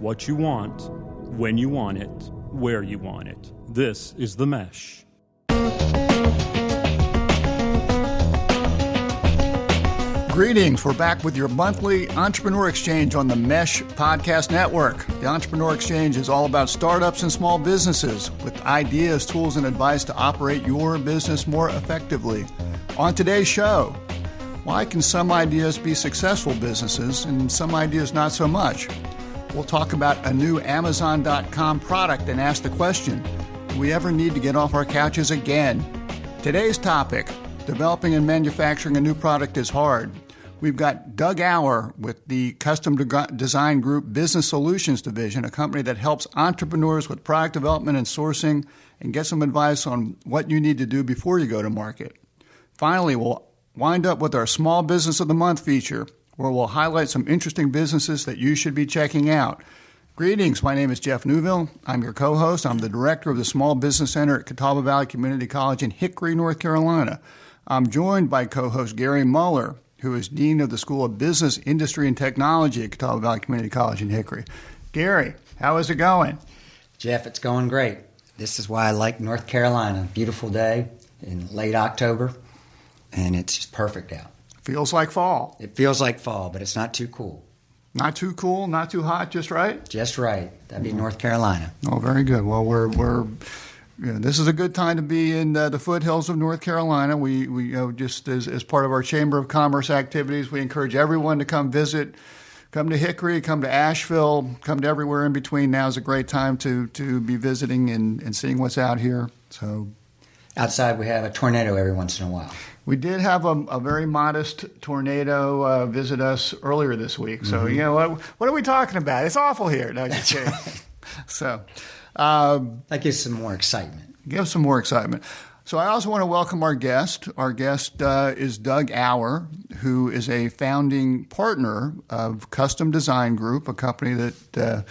what you want, when you want it, where you want it. This is The Mesh. Greetings. We're back with your monthly Entrepreneur Exchange on the Mesh Podcast Network. The Entrepreneur Exchange is all about startups and small businesses with ideas, tools, and advice to operate your business more effectively. On today's show, why can some ideas be successful businesses and some ideas not so much? We'll talk about a new Amazon.com product and ask the question, do we ever need to get off our couches again? Today's topic, developing and manufacturing a new product is hard. We've got Doug Auer with the Custom Design Group Business Solutions Division, a company that helps entrepreneurs with product development and sourcing and get some advice on what you need to do before you go to market. Finally, we'll wind up with our Small Business of the Month feature, where we'll highlight some interesting businesses that you should be checking out. Greetings. My name is Jeff Newville. I'm your co-host. I'm the director of the Small Business Center at Catawba Valley Community College in Hickory, North Carolina. I'm joined by co-host Gary Muller, who is Dean of the School of Business, Industry, and Technology at Catawba Valley Community College in Hickory. Gary, how is it going? Jeff, it's going great. This is why I like North Carolina. Beautiful day in late October, and it's just perfect out. Feels like fall. It feels like fall, but it's not too cool. Not too cool, not too hot, just right? Just right. That'd be North Carolina. Oh, very good. Well, this is a good time to be in the foothills of North Carolina. We just as part of our Chamber of Commerce activities, we encourage everyone to come visit, come to Hickory, come to Asheville, come to everywhere in between. Now is a great time to be visiting and seeing what's out here. So, outside we have a tornado every once in a while. We did have a very modest tornado visit us earlier this week. So, you know, what are we talking about? It's awful here. No, just kidding. So, that gives some more excitement. Give some more excitement. So I also want to welcome our guest. Our guest is Doug Auer, who is a founding partner of Custom Design Group, a company that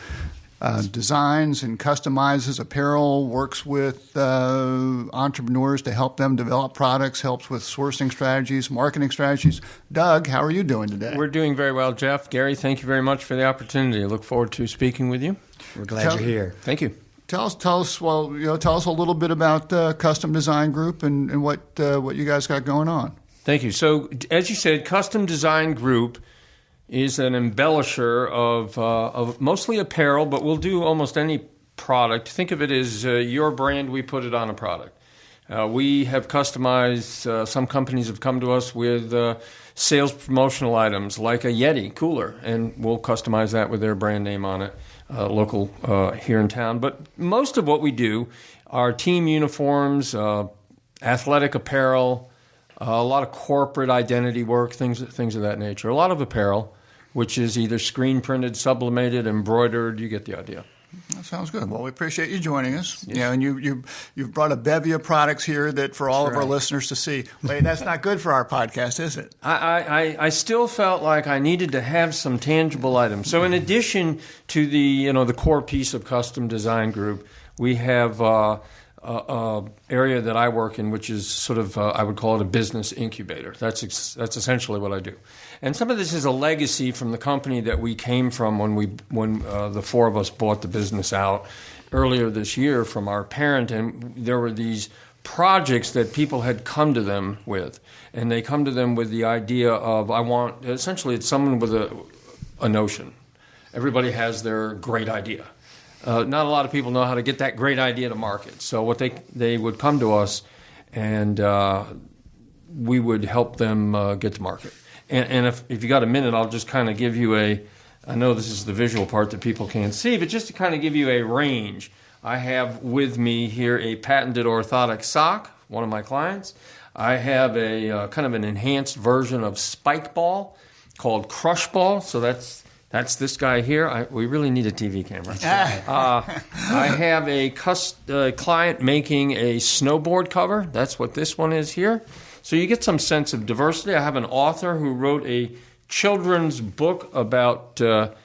designs and customizes apparel, works with entrepreneurs to help them develop products, helps with sourcing strategies, marketing strategies. Doug, how are you doing today? We're doing very well, Jeff. Gary, thank you very much for the opportunity. I look forward to speaking with you. We're glad you're here. Thank you. Tell us a little bit about Custom Design Group and what you guys got going on. Thank you. So, as you said, Custom Design Group is an embellisher of mostly apparel, but we'll do almost any product. Think of it as your brand, we put it on a product. We have customized, some companies have come to us with sales promotional items like a Yeti cooler, and we'll customize that with their brand name on it, local here in town. But most of what we do are team uniforms, athletic apparel, a lot of corporate identity work, things of that nature. A lot of apparel, which is either screen printed, sublimated, embroidered. You get the idea. That sounds good. Well, we appreciate you joining us. Yes. And you've brought a bevy of products here that for all of our listeners to see. Wait, that's not good for our podcast, is it? I still felt like I needed to have some tangible items. So in addition to the core piece of Custom Design Group, we have area that I work in, which is sort of I would call it a business incubator. That's essentially what I do. And some of this is a legacy from the company that we came from when the four of us bought the business out earlier this year from our parent. And there were these projects that people had come to them with. And they come to them with the idea of, essentially it's someone with a notion. Everybody has their great idea. Not a lot of people know how to get that great idea to market. So what they would come to us, and we would help them get to market. And if you got a minute, I'll just kind of give you I know this is the visual part that people can't see, but just to kind of give you a range. I have with me here a patented orthotic sock, one of my clients. I have a kind of an enhanced version of spike ball called Crush Ball. So that's this guy here. We really need a TV camera. I have a client making a snowboard cover. That's what this one is here. So you get some sense of diversity. I have an author who wrote a children's book about sort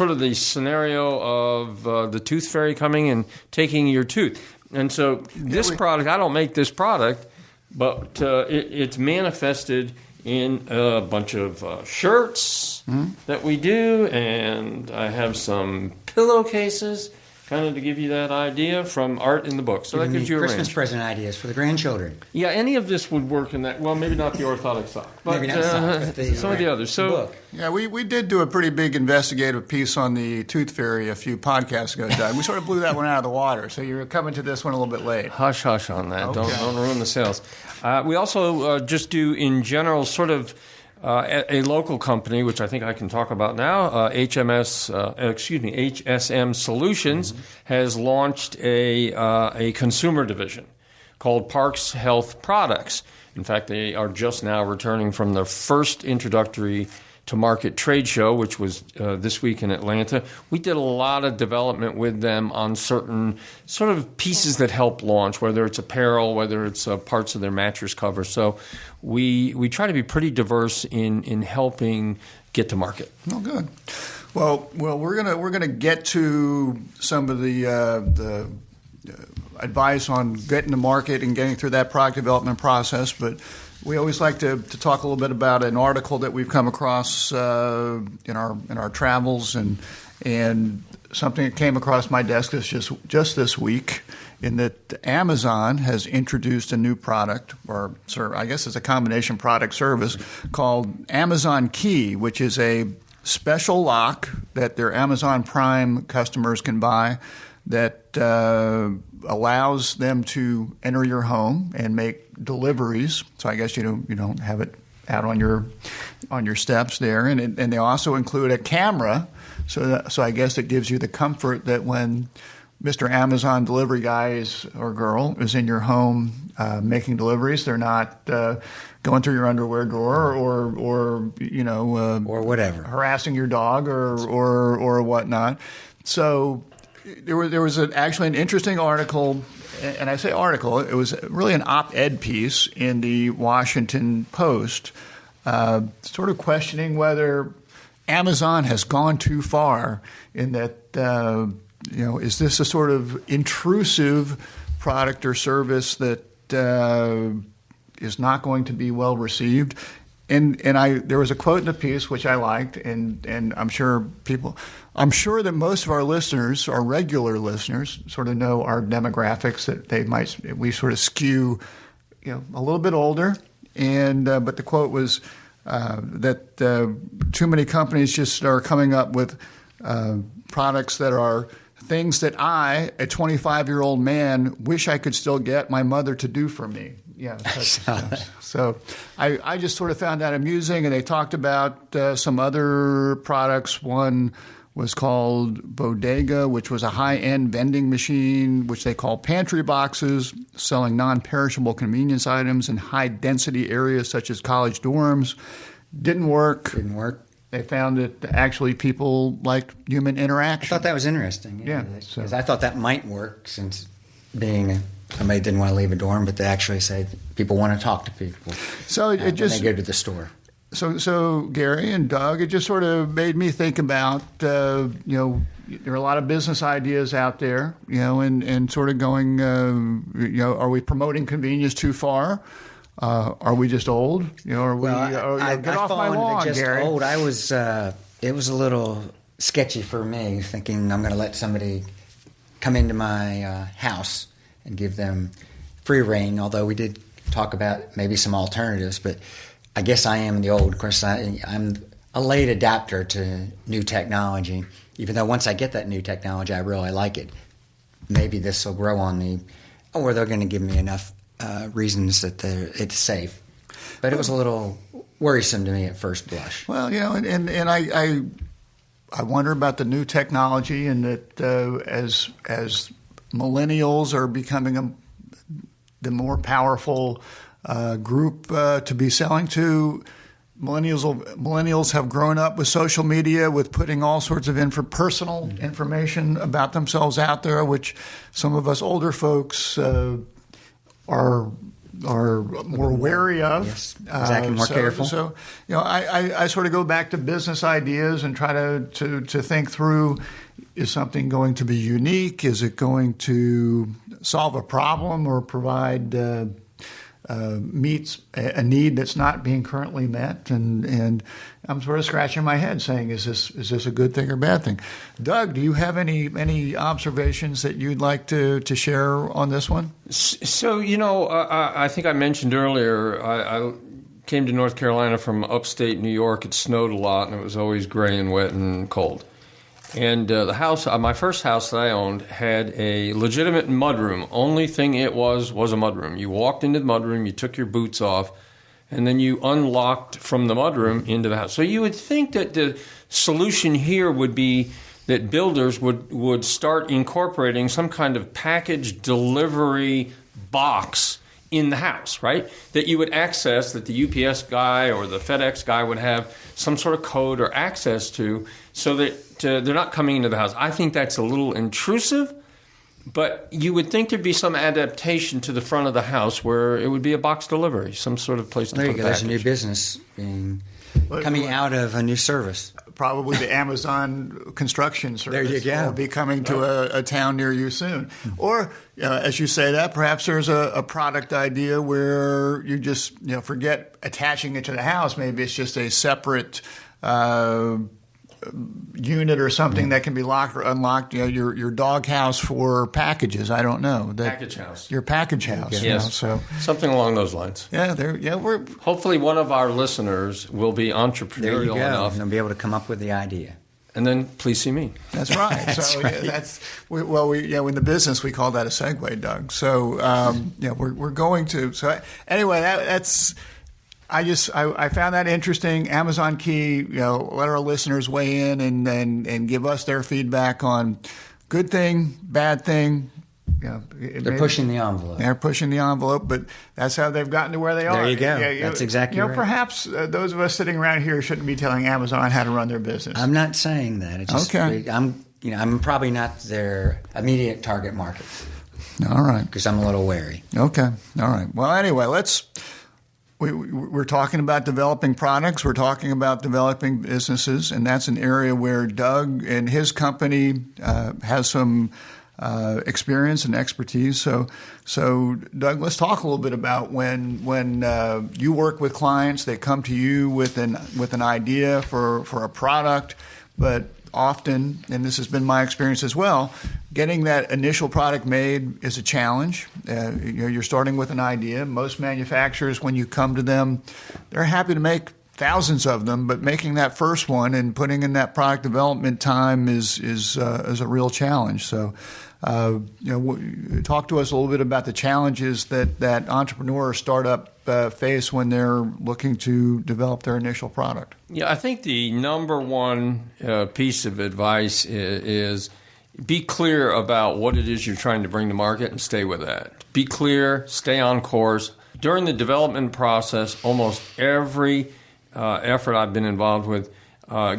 of the scenario of the tooth fairy coming and taking your tooth. And so this product, I don't make this product, but it's manifested in a bunch of shirts that we do, and I have some pillowcases, kind of to give you that idea, from Art in the Book. So that gives you a Christmas range. present ideas for the grandchildren. Yeah, any of this would work in that. Well, maybe not the orthotic sock, but, Maybe not socks, but some of the others. So, book. Yeah, we did do a pretty big investigative piece on the Tooth Fairy a few podcasts ago, Doug. We sort of blew that one out of the water, so you're coming to this one a little bit late. hush, hush on that. Okay. Don't ruin the sales. We also just do, in general, sort of a local company, which I think I can talk about now. HSM Solutions has launched a consumer division called Parks Health Products. In fact, they are just now returning from their first introductory to market trade show, which was this week in Atlanta. We did a lot of development with them on certain sort of pieces that help launch, whether it's apparel, whether it's parts of their mattress cover. So we try to be pretty diverse in helping get to market. Oh, good. Well, we're gonna get to some of the advice on getting to market and getting through that product development process, but we always like to talk a little bit about an article that we've come across in our travels, and something that came across my desk just this week, in that Amazon has introduced a new product, or I guess it's a combination product service, called Amazon Key, which is a special lock that their Amazon Prime customers can buy that allows them to enter your home and make deliveries. So I guess you don't have it out on your steps there, and they also include a camera. So I guess it gives you the comfort that when Mr. Amazon delivery guy or girl is in your home making deliveries, they're not going through your underwear drawer or whatever, harassing your dog or whatnot. So there was actually an interesting article, and I say article, it was really an op-ed piece in the Washington Post, sort of questioning whether Amazon has gone too far in that, is this a sort of intrusive product or service that is not going to be well received? And there was a quote in the piece which I liked, and I'm sure that most of our listeners, our regular listeners, sort of know our demographics, that we sort of skew, a little bit older, and but the quote was that too many companies just are coming up with products that are things that I, a 25-year-old man, wish I could still get my mother to do for me. Yeah. So I just sort of found that amusing, and they talked about some other products. One was called Bodega, which was a high-end vending machine, which they call pantry boxes, selling non-perishable convenience items in high-density areas such as college dorms. Didn't work. They found that actually people liked human interaction. I thought that was interesting. Yeah. Because I thought that might work, since being somebody didn't want to leave a dorm, but they actually say people want to talk to people. So it just when they go to the store. So Gary and Doug, it just sort of made me think about there are a lot of business ideas out there, and sort of going, are we promoting convenience too far? Are we just old? Are we? Get off my lawn, just Gary. Old. I was. It was a little sketchy for me, thinking I'm going to let somebody come into my house and give them free reign. Although we did talk about maybe some alternatives, but I guess I am the old. Of course, I'm a late adapter to new technology. Even though once I get that new technology, I really like it. Maybe this will grow on me, or they're going to give me enough reasons that it's safe. But it was a little worrisome to me at first blush. Well, and I wonder about the new technology, and that as millennials are becoming the more powerful group to be selling to, millennials have grown up with social media, with putting all sorts of personal information about themselves out there, which some of us older folks are more wary of. Yes, exactly. More careful. So, I sort of go back to business ideas and try to think through: is something going to be unique? Is it going to solve a problem or provide meets a need that's not being currently met, and I'm sort of scratching my head saying, is this a good thing or bad thing? Doug, do you have any observations that you'd like to share on this one? So, I think I mentioned earlier, I came to North Carolina from upstate New York. It snowed a lot, and it was always gray and wet and cold. And the house, my first house that I owned, had a legitimate mudroom. Only thing it was a mudroom. You walked into the mudroom, you took your boots off, and then you unlocked from the mudroom into the house. So you would think that the solution here would be that builders would start incorporating some kind of package delivery box in the house, right? That you would access, that the UPS guy or the FedEx guy would have some sort of code or access to, so that they're not coming into the house. I think that's a little intrusive, but you would think there'd be some adaptation to the front of the house where it would be a box delivery, some sort of place to put a package. There's a new business coming out of a new service. Probably the Amazon construction service. There you go. Will be coming to a town near you soon. Or, as you say that, perhaps there's a product idea where you just forget attaching it to the house. Maybe it's just a separate unit or something that can be locked or unlocked. Your dog house for packages. I don't know. Package house. Your package house. Yes. So something along those lines. We're hopefully one of our listeners will be entrepreneurial there you go. enough, And they'll be able to come up with the idea. And then please see me. That's right. That's so right. In the business we call that a segue, Doug. So we're going to. So anyway, that's. I found that interesting. Amazon Key, let our listeners weigh in and give us their feedback on good thing, bad thing. They're pushing the envelope. They're pushing the envelope, but that's how they've gotten to where they are. There you go. That's exactly right. Perhaps those of us sitting around here shouldn't be telling Amazon how to run their business. I'm not saying that. It's just, okay. I'm probably not their immediate target market. All right. Because I'm a little wary. Okay. All right. Well, anyway, we're talking about developing products. We're talking about developing businesses, and that's an area where Doug and his company has some experience and expertise. So, Doug, let's talk a little bit about when you work with clients, they come to you with an idea for a product, but often, and this has been my experience as well, getting that initial product made is a challenge. You're starting with an idea. Most manufacturers, when you come to them, they're happy to make thousands of them, but making that first one and putting in that product development time is a real challenge. So, talk to us a little bit about the challenges that entrepreneur or startup face when they're looking to develop their initial product. Yeah, I think the number one piece of advice is be clear about what it is you're trying to bring to market and stay with that. Be clear, stay on course. During the development process, almost every effort I've been involved with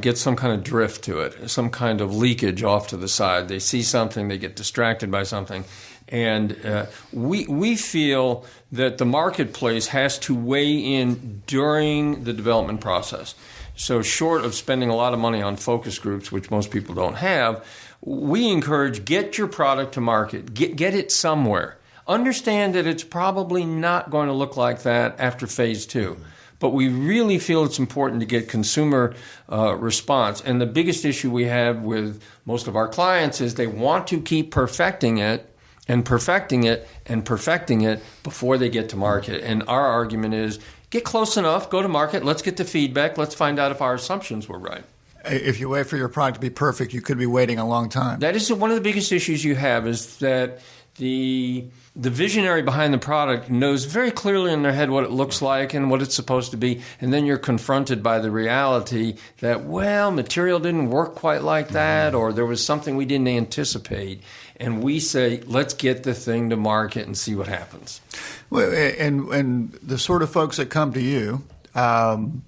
gets some kind of drift to it, some kind of leakage off to the side. They see something, they get distracted by something. And we feel that the marketplace has to weigh in during the development process. So short of spending a lot of money on focus groups, which most people don't have, we encourage get your product to market, get it somewhere. Understand that it's probably not going to look like that after phase 2. But we really feel it's important to get consumer response. And the biggest issue we have with most of our clients is they want to keep perfecting it and perfecting it and perfecting it before they get to market. And our argument is get close enough, go to market, let's get the feedback, let's find out if our assumptions were right. If you wait for your product to be perfect, you could be waiting a long time. That is one of the biggest issues you have, is that the visionary behind the product knows very clearly in their head what it looks like and what it's supposed to be, and then you're confronted by the reality that, material didn't work quite like that, or there was something we didn't anticipate. And we say, let's get the thing to market and see what happens. Well, and the sort of folks that come to you, can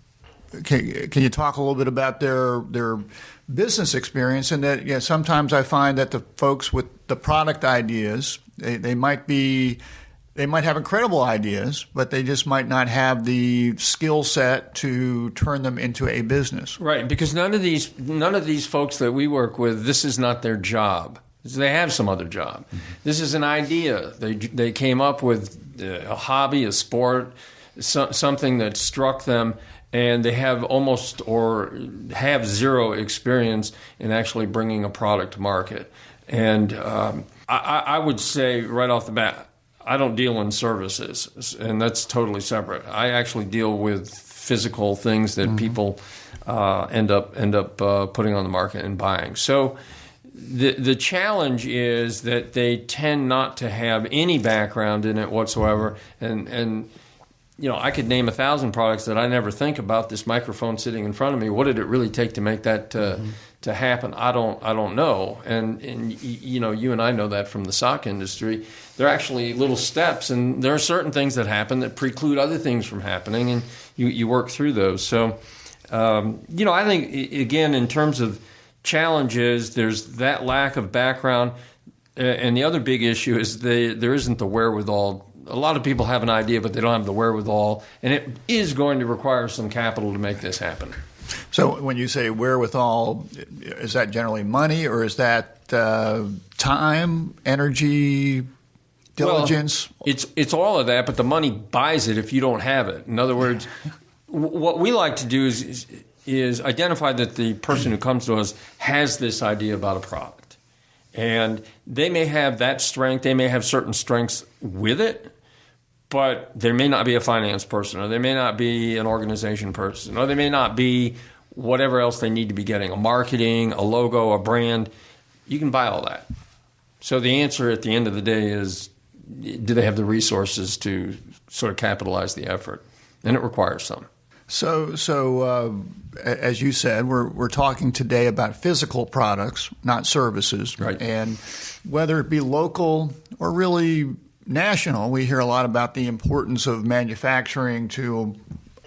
you talk a little bit about their business experience? And that sometimes I find that the folks with the product ideas, they might have incredible ideas, but they just might not have the skill set to turn them into a business. Right, because none of these folks that we work with, this is not their job. They have some other job. Mm-hmm. This is an idea they came up with a hobby, a sport, something that struck them, and they have almost or have zero experience in actually bringing a product to market. And I would say right off the bat, I don't deal in services, and that's totally separate. I actually deal with physical things that people end up putting on the market and buying. So the challenge is that they tend not to have any background in it whatsoever, and I could name 1,000 products that I never think about. This microphone sitting in front of me, what did it really take to make that to happen? I don't know. And you and I know that from the sock industry. There are actually little steps, and there are certain things that happen that preclude other things from happening, and you work through those. So, I think, again, in terms of challenges, there's that lack of background, and the other big issue is there isn't the wherewithal. A lot of people have an idea, but they don't have the wherewithal, and it is going to require some capital to make this happen. So when you say wherewithal, is that generally money, or is that time, energy, diligence? Well, it's all of that, but the money buys it if you don't have it. In other words, what we like to do is identify that the person who comes to us has this idea about a product. And they may have that strength, they may have certain strengths with it, but there may not be a finance person, or they may not be an organization person, or they may not be whatever else they need to be getting, a marketing, a logo, a brand. You can buy all that. So the answer at the end of the day is, do they have the resources to sort of capitalize the effort? And it requires some. So as you said, we're talking today about physical products, not services. Right. And whether it be local or really national, we hear a lot about the importance of manufacturing to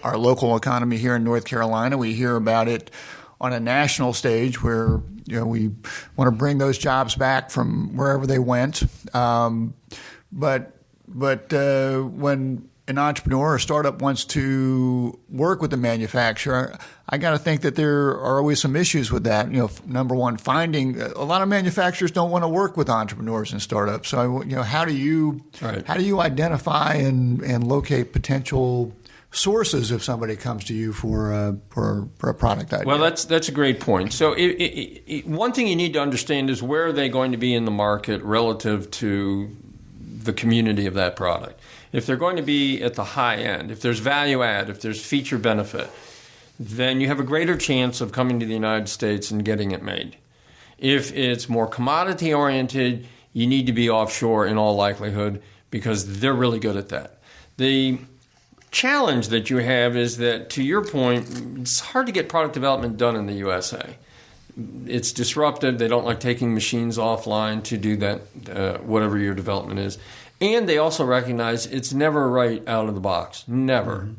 our local economy here in North Carolina. We hear about it on a national stage where we want to bring those jobs back from wherever they went. But when an entrepreneur or startup wants to work with a manufacturer, I got to think that there are always some issues with that. Number one, finding a lot of manufacturers don't want to work with entrepreneurs and startups. So, how do you identify and locate potential sources if somebody comes to you for a product idea? Well, that's a great point. So one thing you need to understand is where are they going to be in the market relative to the community of that product. If they're going to be at the high end, if there's value add, if there's feature benefit, then you have a greater chance of coming to the United States and getting it made. If it's more commodity oriented, you need to be offshore in all likelihood because they're really good at that. The challenge that you have is that, to your point, it's hard to get product development done in the USA. It's disruptive. They don't like taking machines offline to do that, whatever your development is. And they also recognize it's never right out of the box. Never. Mm-hmm.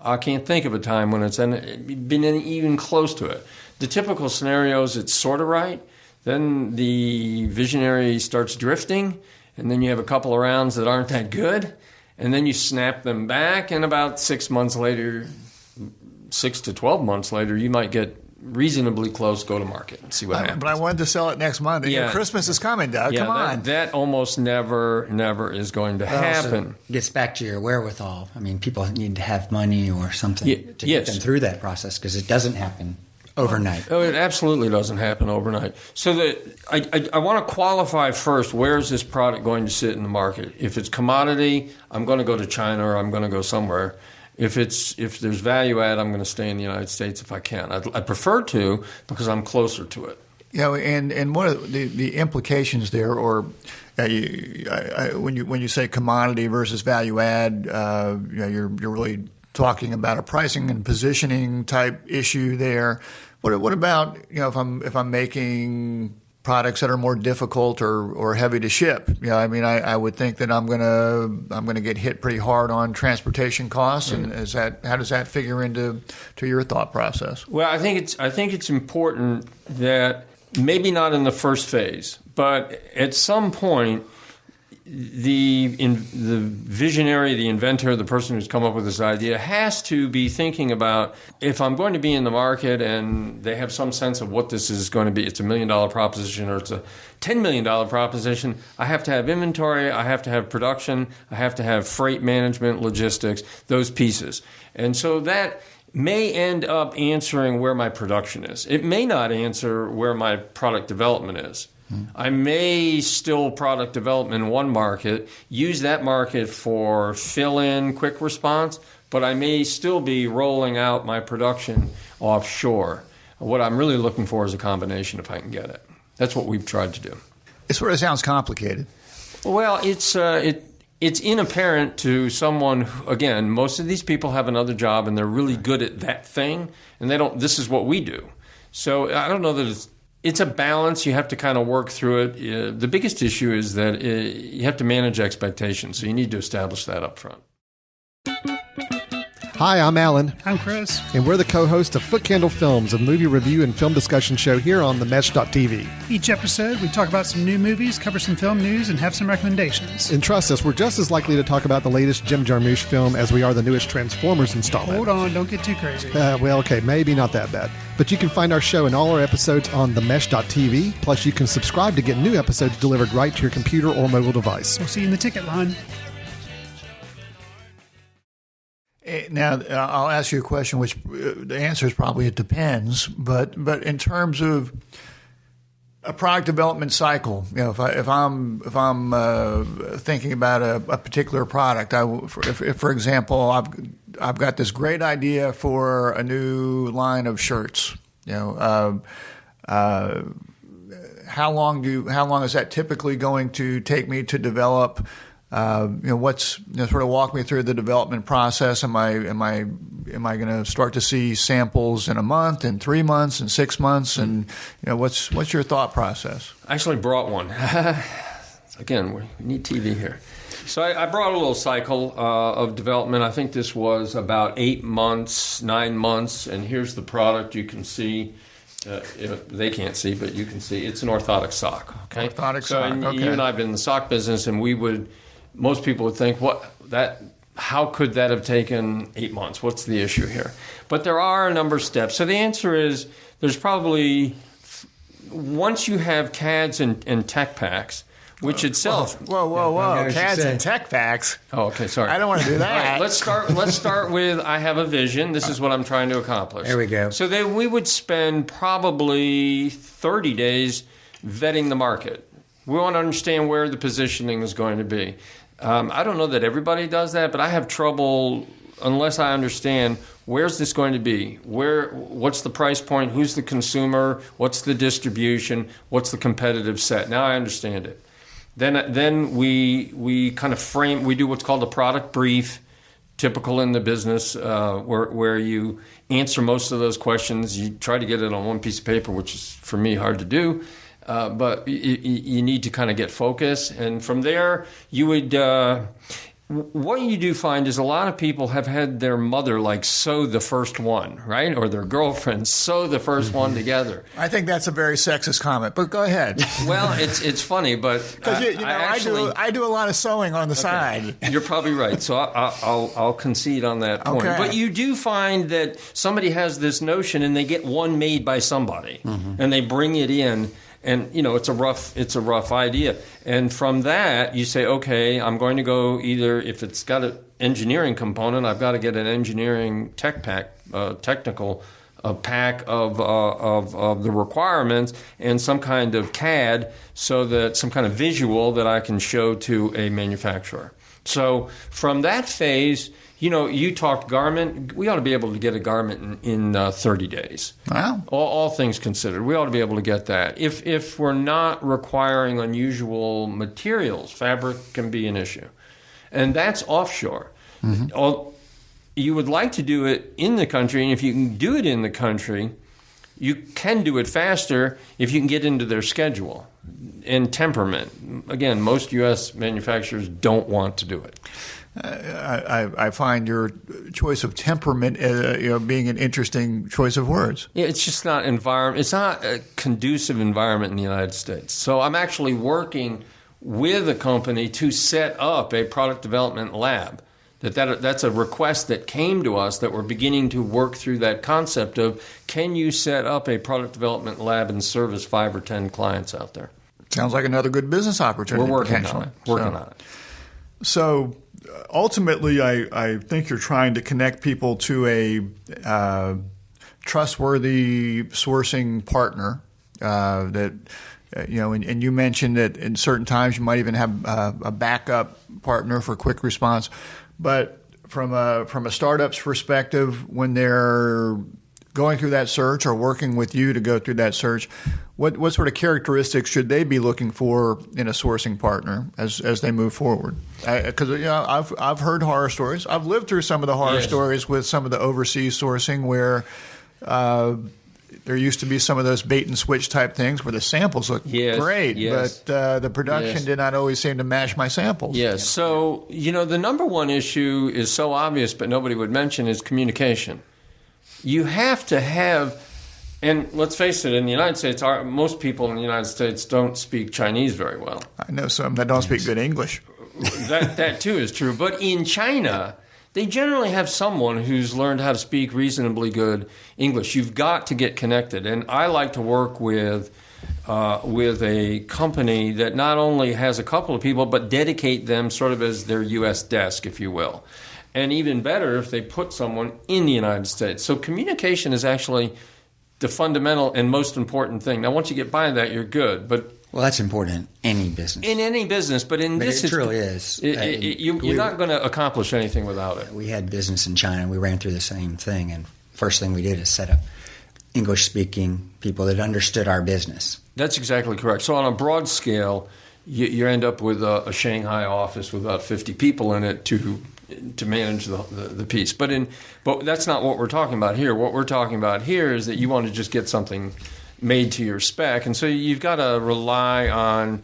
I can't think of a time when it's been even close to it. The typical scenario is it's sort of right. Then the visionary starts drifting, and then you have a couple of rounds that aren't that good, and then you snap them back, and about 6 months later, 6 to 12 months later, you might get reasonably close, go to market and see what happens. But I wanted to sell it next month. Yeah. Christmas is coming, Doug. Yeah, come on. That almost never is going to happen. Gets back to your wherewithal. I mean, people need to have money or something to get them through that process because it doesn't happen overnight. Oh, it absolutely doesn't happen overnight. So I want to qualify first, where is this product going to sit in the market? If it's commodity, I'm going to go to China or I'm going to go somewhere. If there's value add, I'm going to stay in the United States if I can. I'd prefer to because I'm closer to it. And one of the implications there, or when you say commodity versus value add, you're really talking about a pricing and positioning type issue there. What about if I'm making products that are more difficult or heavy to ship? I would think that I'm gonna get hit pretty hard on transportation costs. And how does that figure into your thought process? Well, I think it's important that maybe not in the first phase, but at some point the visionary, the inventor, the person who's come up with this idea has to be thinking about, if I'm going to be in the market and they have some sense of what this is going to be, it's $1 million proposition or it's a $10 million proposition, I have to have inventory, I have to have production, I have to have freight management, logistics, those pieces. And so that may end up answering where my production is. It may not answer where my product development is. I may still product development in one market, use that market for fill-in, quick response, but I may still be rolling out my production offshore. What I'm really looking for is a combination if I can get it. That's what we've tried to do. It sort of sounds complicated. Well, it's inapparent to someone who, again, most of these people have another job and they're really good at that thing, and they don't. This is what we do. So I don't know that it's a balance. You have to kind of work through it. The biggest issue is that you have to manage expectations, so you need to establish that up front. Hi, I'm Alan. I'm Chris. And we're the co-hosts of Foot Candle Films, a movie review and film discussion show here on themesh.tv. Each episode, we talk about some new movies, cover some film news, and have some recommendations. And trust us, we're just as likely to talk about the latest Jim Jarmusch film as we are the newest Transformers installment. Hold on, don't get too crazy. Well, okay, maybe not that bad. But you can find our show and all our episodes on themesh.tv. Plus, you can subscribe to get new episodes delivered right to your computer or mobile device. We'll see you in the ticket line. Now, I'll ask you a question, which the answer is probably it depends. But in terms of a product development cycle, if I'm thinking about a particular product, if for example, I've got this great idea for a new line of shirts. How long is that typically going to take me to develop? Sort of walk me through the development process. Am I going to start to see samples in a month, in 3 months, in 6 months, and what's your thought process? I actually brought one. Again, we need TV here. So I brought a little cycle of development. I think this was about 8 months, 9 months, and here's the product. You can see. They can't see, but you can see. It's an orthotic sock. Okay. Orthotic sock. Okay. You and I have been in the sock business, and most people would think, how could that have taken 8 months? What's the issue here? But there are a number of steps. So the answer is there's probably, once you have CADs and tech packs, which itself... Whoa. CADs and tech packs? Oh, okay, sorry. I don't want to do that. All right, let's start with, I have a vision. This is what I'm trying to accomplish. There we go. So then we would spend probably 30 days vetting the market. We want to understand where the positioning is going to be. I don't know that everybody does that, but I have trouble unless I understand where's this going to be, what's the price point, who's the consumer, what's the distribution, what's the competitive set. Now I understand it. Then we kind of frame. We do what's called a product brief, typical in the business, where you answer most of those questions. You try to get it on one piece of paper, which is for me hard to do. But you need to kind of get focus. And from there, you would what you do find is a lot of people have had their mother sew the first one, right? Or their girlfriend sew the first one together. I think that's a very sexist comment, but go ahead. Well, it's funny, but I do a lot of sewing on the side. You're probably right. So I'll concede on that point. Okay. But you do find that somebody has this notion and they get one made by somebody and they bring it in. And it's a rough idea. And from that, you say, okay, I'm going to go either if it's got an engineering component, I've got to get an engineering technical pack of the requirements and some kind of CAD, so that some kind of visual that I can show to a manufacturer. So from that phase, you talked garment. We ought to be able to get a garment in 30 days. Wow. All things considered, we ought to be able to get that. If we're not requiring unusual materials, fabric can be an issue. And that's offshore. Mm-hmm. You would like to do it in the country, and if you can do it in the country, you can do it faster if you can get into their schedule and temperament. Again, most U.S. manufacturers don't want to do it. I find your choice of temperament being an interesting choice of words. Yeah, it's just not environment. It's not a conducive environment in the United States. So I'm actually working with a company to set up a product development lab. That's a request that came to us that we're beginning to work through that concept of, can you set up a product development lab and service 5 or 10 clients out there? Sounds like another good business opportunity. We're working on it. So ultimately, I think you're trying to connect people to a trustworthy sourcing partner that, and you mentioned that in certain times you might even have a backup partner for quick response. But from a startup's perspective, when they're going through that search or working with you to go through that search, what sort of characteristics should they be looking for in a sourcing partner as they move forward? Because I've heard horror stories. I've lived through some of the horror stories with some of the overseas sourcing where there used to be some of those bait and switch type things where the samples look great, but the production did not always seem to match my samples. Yes. So, the number one issue is so obvious, but nobody would mention, is communication. You have to have, and let's face it, in the United States, most people in the United States don't speak Chinese very well. I know some that don't speak good English. That too is true. But in China, they generally have someone who's learned how to speak reasonably good English. You've got to get connected. And I like to work with a company that not only has a couple of people, but dedicate them sort of as their U.S. desk, if you will. And even better if they put someone in the United States. So communication is actually the fundamental and most important thing. Now, once you get by that, you're good. But that's important in any business. In any business, but this it truly is. You're not going to accomplish anything without it. We had business in China, and we ran through the same thing. And first thing we did is set up English-speaking people that understood our business. That's exactly correct. So on a broad scale, you end up with a Shanghai office with about 50 people in it to manage the piece. But that's not what we're talking about here. What we're talking about here is that you want to just get something made to your spec. And so you've got to rely on,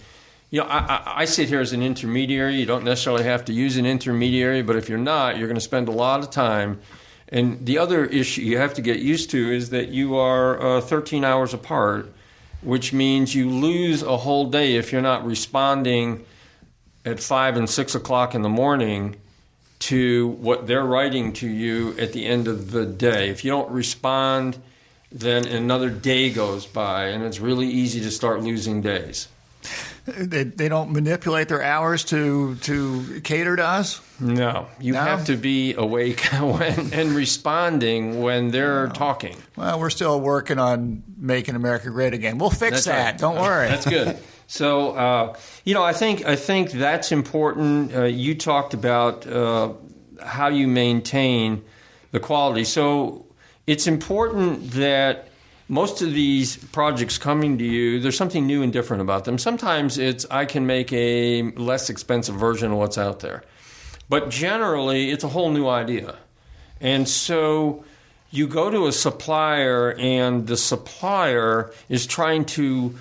I sit here as an intermediary. You don't necessarily have to use an intermediary, but if you're not, you're going to spend a lot of time. And the other issue you have to get used to is that you are 13 hours apart, which means you lose a whole day if you're not responding at 5 and 6 o'clock in the morning to what they're writing to you at the end of the day. If you don't respond, then another day goes by, and it's really easy to start losing days. They don't manipulate their hours to cater to us? No. You have to be awake and responding when they're talking. Well, we're still working on making America great again. We'll fix that. Right. Don't worry. That's good. So, I think that's important. You talked about how you maintain the quality. So it's important that most of these projects coming to you, there's something new and different about them. Sometimes it's, I can make a less expensive version of what's out there. But generally, it's a whole new idea. And so you go to a supplier, and the supplier is trying to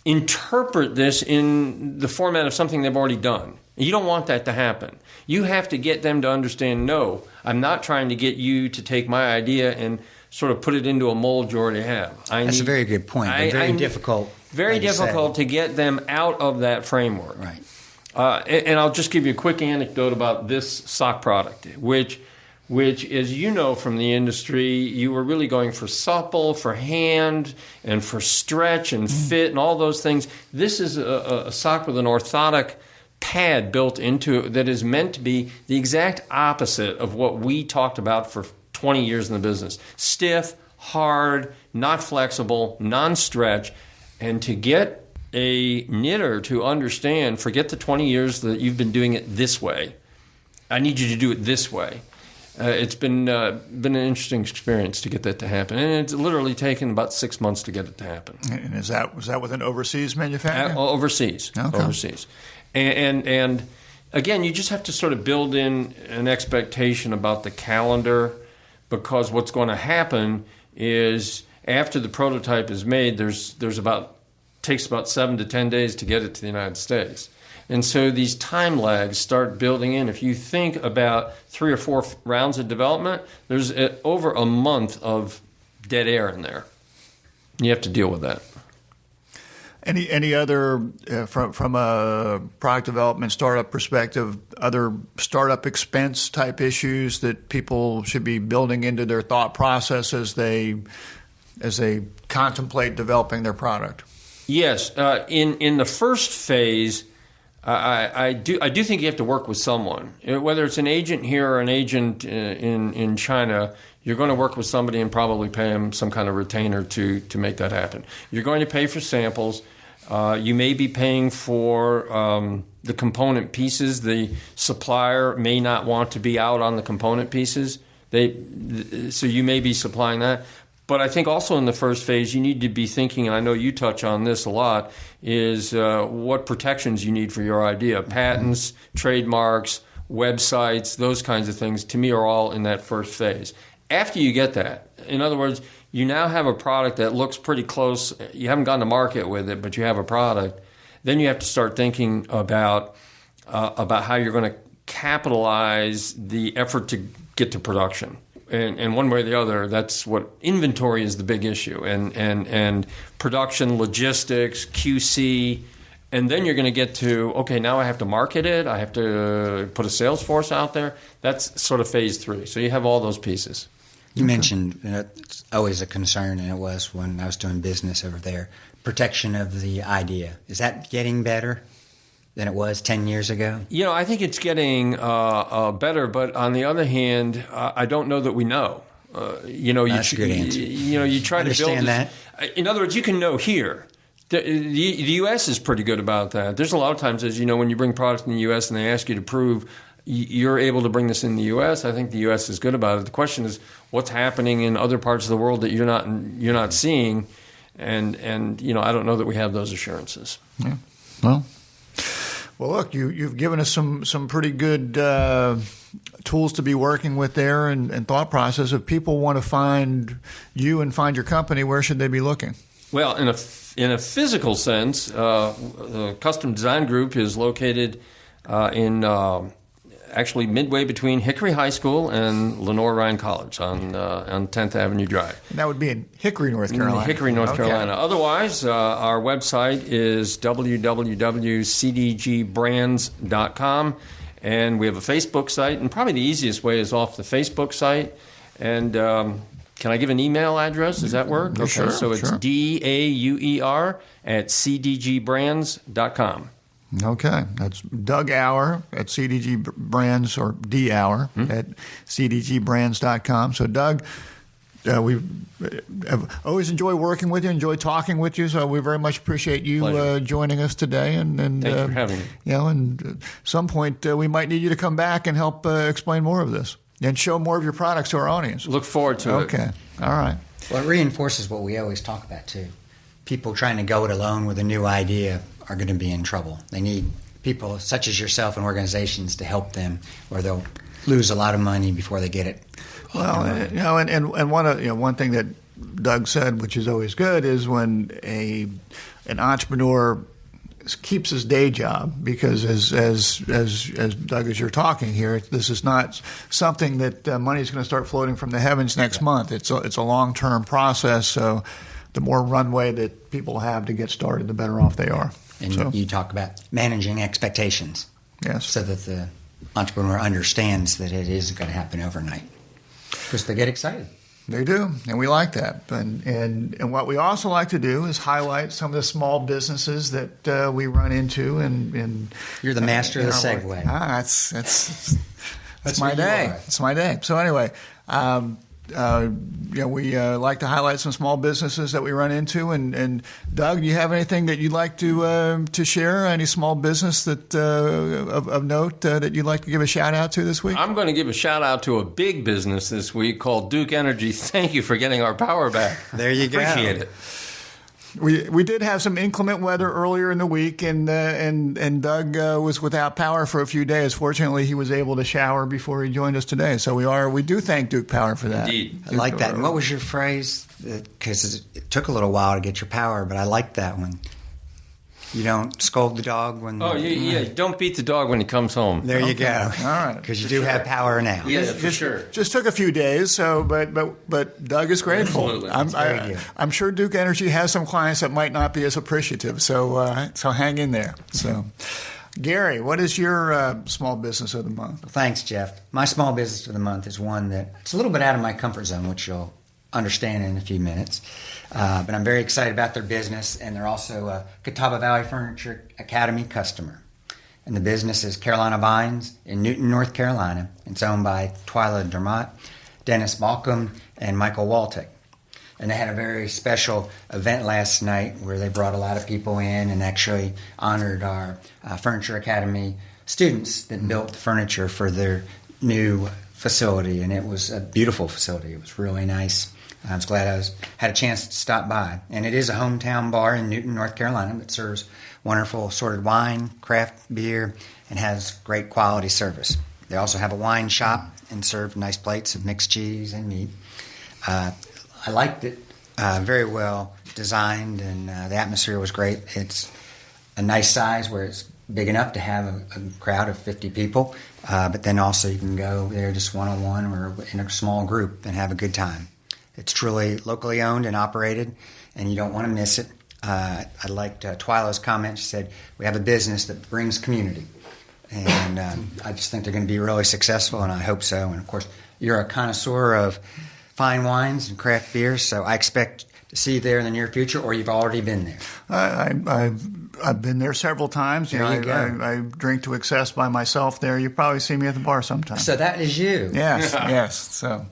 interpret this in the format of something they've already done. You don't want that to happen. You have to get them to understand, no, I'm not trying to get you to take my idea and sort of put it into a mold you already have. That's a very good point. Very difficult. Very difficult to get them out of that framework. Right. And I'll just give you a quick anecdote about this sock product, which, as you know from the industry, you were really going for supple, for hand, and for stretch and fit and all those things. This is a sock with an orthotic pad built into it that is meant to be the exact opposite of what we talked about for 20 years in the business. Stiff, hard, not flexible, non-stretch. And to get a knitter to understand, forget the 20 years that you've been doing it this way. I need you to do it this way. It's been an interesting experience to get that to happen. And it's literally taken about 6 months to get it to happen. And was that with an overseas manufacturer? Overseas. Okay. Overseas. And again, you just have to sort of build in an expectation about the calendar, because what's going to happen is after the prototype is made, takes about 7 to 10 days to get it to the United States. And so these time lags start building in. If you think about 3 or 4 rounds of development, there's over a month of dead air in there. You have to deal with that. Any other from a product development startup perspective, other startup expense type issues that people should be building into their thought process as they contemplate developing their product? Yes, in the first phase, I do think you have to work with someone, whether it's an agent here or an agent in China. You're going to work with somebody and probably pay them some kind of retainer to make that happen. You're going to pay for samples. You may be paying for the component pieces. The supplier may not want to be out on the component pieces. So you may be supplying that. But I think also in the first phase, you need to be thinking, and I know you touch on this a lot, is what protections you need for your idea. Patents, trademarks, websites, those kinds of things, to me, are all in that first phase. After you get that, in other words, you now have a product that looks pretty close. You haven't gone to market with it, but you have a product. Then you have to start thinking about how you're going to capitalize the effort to get to production. And one way or the other, that's what inventory is the big issue. And production, logistics, QC. And then you're going to get to, okay, now I have to market it. I have to put a sales force out there. That's sort of phase 3. So you have all those pieces. You mentioned it's always a concern, and it was when I was doing business over there, protection of the idea. Is that getting better than it was 10 years ago? I think it's getting better, but on the other hand, I don't know that we know. That's a good answer. You try to build that. In other words, you can know here. The U.S. is pretty good about that. There's a lot of times, as you know, when you bring products in the U.S. and they ask you to prove you're able to bring this in the U.S., I think the U.S. is good about it. The question is, what's happening in other parts of the world that you're not seeing, and I don't know that we have those assurances. Yeah. Well, look, you've given us some pretty good tools to be working with there and thought process. If people want to find you and find your company, where should they be looking? Well, in a physical sense, the Custom Design Group is located in actually midway between Hickory High School and Lenore Ryan College on 10th Avenue Drive. And that would be in Hickory, North Carolina. Hickory, North Carolina. Otherwise, our website is www.cdgbrands.com, and we have a Facebook site, and probably the easiest way is off the Facebook site. And can I give an email address? Does that work? Okay, sure, so it's DAUER@cdgbrands.com. Okay, that's Doug Auer at CDG Brands, or D Auer at cdgbrands.com. So, Doug, we have always enjoyed working with you, enjoyed talking with you. So we very much appreciate you joining us today. And thank you for having me. And at some point we might need you to come back and help explain more of this and show more of your products to our audience. Look forward to it. Okay, all right. Well, it reinforces what we always talk about too. People trying to go it alone with a new idea are going to be in trouble. They need people such as yourself and organizations to help them, or they'll lose a lot of money before they get it. Well, and one thing that Doug said, which is always good, is when an entrepreneur keeps his day job, because as Doug, as you're talking here, this is not something that money is going to start floating from the heavens next month. It's a long-term process. So the more runway that people have to get started, the better off they are. And you talk about managing expectations. Yes. So that the entrepreneur understands that it isn't going to happen overnight. Because they get excited. They do, and we like that. And what we also like to do is highlight some of the small businesses that we run into. And you're the master of the segue. That's my day. It's my day. So anyway, we like to highlight some small businesses that we run into. And Doug, do you have anything that you'd like to share? Any small business that of note that you'd like to give a shout out to this week? I'm going to give a shout out to a big business this week called Duke Energy. Thank you for getting our power back. There you go. Appreciate it. We did have some inclement weather earlier in the week, and Doug was without power for a few days. Fortunately, he was able to shower before he joined us today. So we do thank Duke Power for that. Indeed. I like that. And what was your phrase? Because it took a little while to get your power, but I liked that one. You don't scold the dog when... Oh, yeah. Don't beat the dog when he comes home. There you go. All right. Because you do have power now. Yeah, for sure. Just took a few days, so but Doug is grateful. Absolutely. I'm sure Duke Energy has some clients that might not be as appreciative, so hang in there. So, Gary, what is your small business of the month? Well, thanks, Jeff. My small business of the month is one that it's a little bit out of my comfort zone, which you'll understand in a few minutes. But I'm very excited about their business, and they're also a Catawba Valley Furniture Academy customer. And the business is Carolina Vines in Newton, North Carolina. It's owned by Twyla Dermott, Dennis Balcom, and Michael Waltic. And they had a very special event last night where they brought a lot of people in and actually honored our Furniture Academy students that built the furniture for their new facility. And it was a beautiful facility. It was really nice. I was glad I had a chance to stop by. And it is a hometown bar in Newton, North Carolina that serves wonderful assorted wine, craft beer, and has great quality service. They also have a wine shop and serve nice plates of mixed cheese and meat. I liked it, very well designed, and the atmosphere was great. It's a nice size where it's big enough to have a crowd of 50 people, but then also you can go there just one-on-one or in a small group and have a good time. It's truly locally owned and operated, and you don't want to miss it. I liked Twyla's comment. She said, we have a business that brings community. And I just think they're going to be really successful, and I hope so. And, of course, you're a connoisseur of fine wines and craft beers, so I expect to see you there in the near future, or you've already been there. I've been there several times. There you go. I drink to excess by myself there. You probably see me at the bar sometime. So that is you. Yes. So...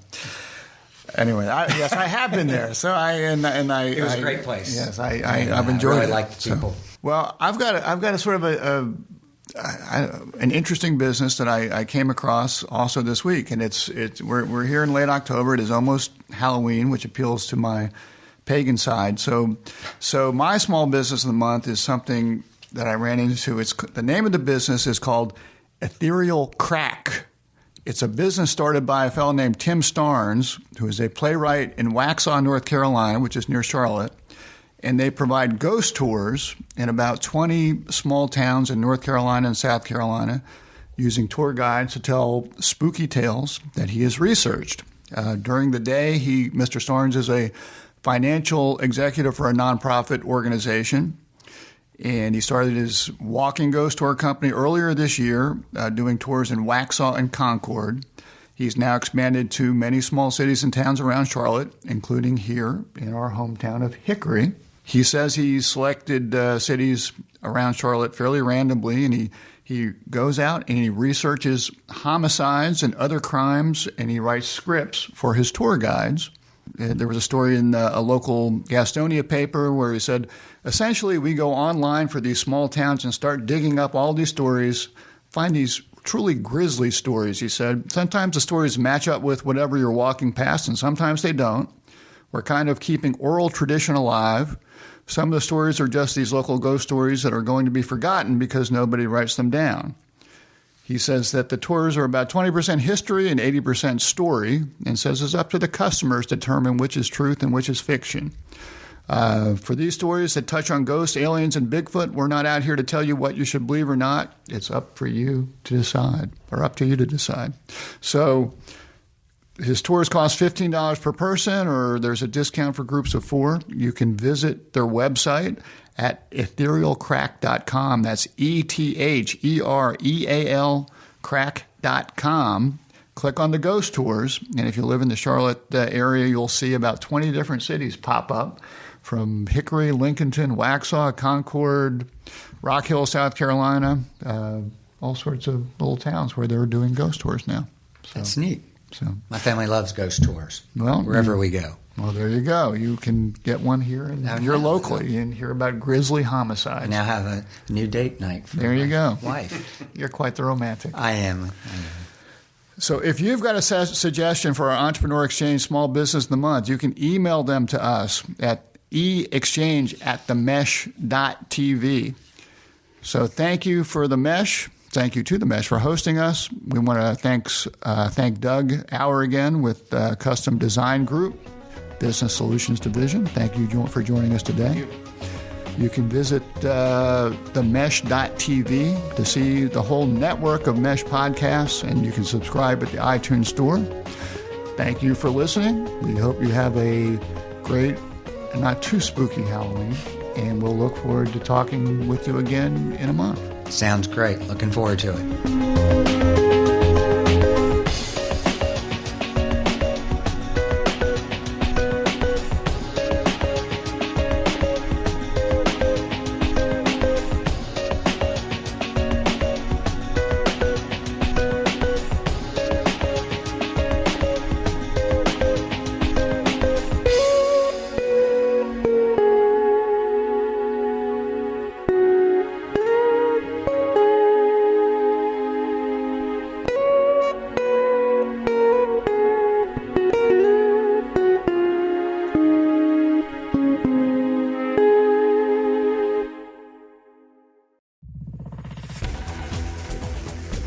Anyway, yes, I have been there. So it was a great place. Yes, I've enjoyed it. I really like the people. Well, I've got a sort of an interesting business that I came across also this week, and we're here in late October. It is almost Halloween, which appeals to my pagan side. So my small business of the month is something that I ran into. The name of the business is called Ethereal Crack. It's a business started by a fellow named Tim Starnes, who is a playwright in Waxhaw, North Carolina, which is near Charlotte. And they provide ghost tours in about 20 small towns in North Carolina and South Carolina, using tour guides to tell spooky tales that he has researched. During the day, Mr. Starnes is a financial executive for a nonprofit organization. And he started his walking ghost tour company earlier this year, doing tours in Waxhaw and Concord. He's now expanded to many small cities and towns around Charlotte, including here in our hometown of Hickory. He says he selected cities around Charlotte fairly randomly, and he goes out and he researches homicides and other crimes, and he writes scripts for his tour guides. There was a story in a local Gastonia paper where he said, essentially, we go online for these small towns and start digging up all these stories, find these truly grisly stories, he said. Sometimes the stories match up with whatever you're walking past, and sometimes they don't. We're kind of keeping oral tradition alive. Some of the stories are just these local ghost stories that are going to be forgotten because nobody writes them down. He says that the tours are about 20% history and 80% story, and says it's up to the customers to determine which is truth and which is fiction. For these stories that touch on ghosts, aliens, and Bigfoot, we're not out here to tell you what you should believe or not. It's up for you to decide, or up to you to decide. So his tours cost $15 per person, or there's a discount for groups of 4. You can visit their website at etherealcrack.com. That's ETHEREAL crack.com. Click on the ghost tours, and if you live in the Charlotte area, you'll see about 20 different cities pop up, from Hickory, Lincolnton, Waxhaw, Concord, Rock Hill, South Carolina, all sorts of little towns where they're doing ghost tours now. So, that's neat. So my family loves ghost tours. Well, wherever we go. Well, there you go. You can get one here locally and hear about grisly homicides. I now have a new date night for my wife. You're quite the romantic. I am. So if you've got a suggestion for our Entrepreneur Exchange Small Business of the Month, you can email them to us at exchange@themesh.tv. So thank you for The Mesh. Thank you to The Mesh for hosting us. We want to thank Doug Auer again with Custom Design Group, Business Solutions Division. Thank you for joining us today. You can visit themesh.tv to see the whole network of Mesh podcasts, and you can subscribe at the iTunes Store. Thank you for listening. We hope you have a great and not too spooky Halloween, and we'll look forward to talking with you again in a month. Sounds great. Looking forward to it.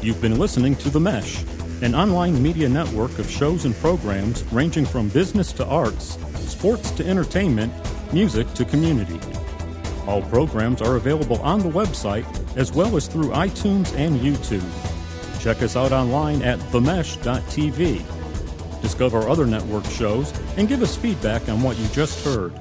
You've been listening to The Mesh, an online media network of shows and programs ranging from business to arts, sports to entertainment, music to community. All programs are available on the website as well as through iTunes and YouTube. Check us out online at themesh.tv. Discover other network shows and give us feedback on what you just heard.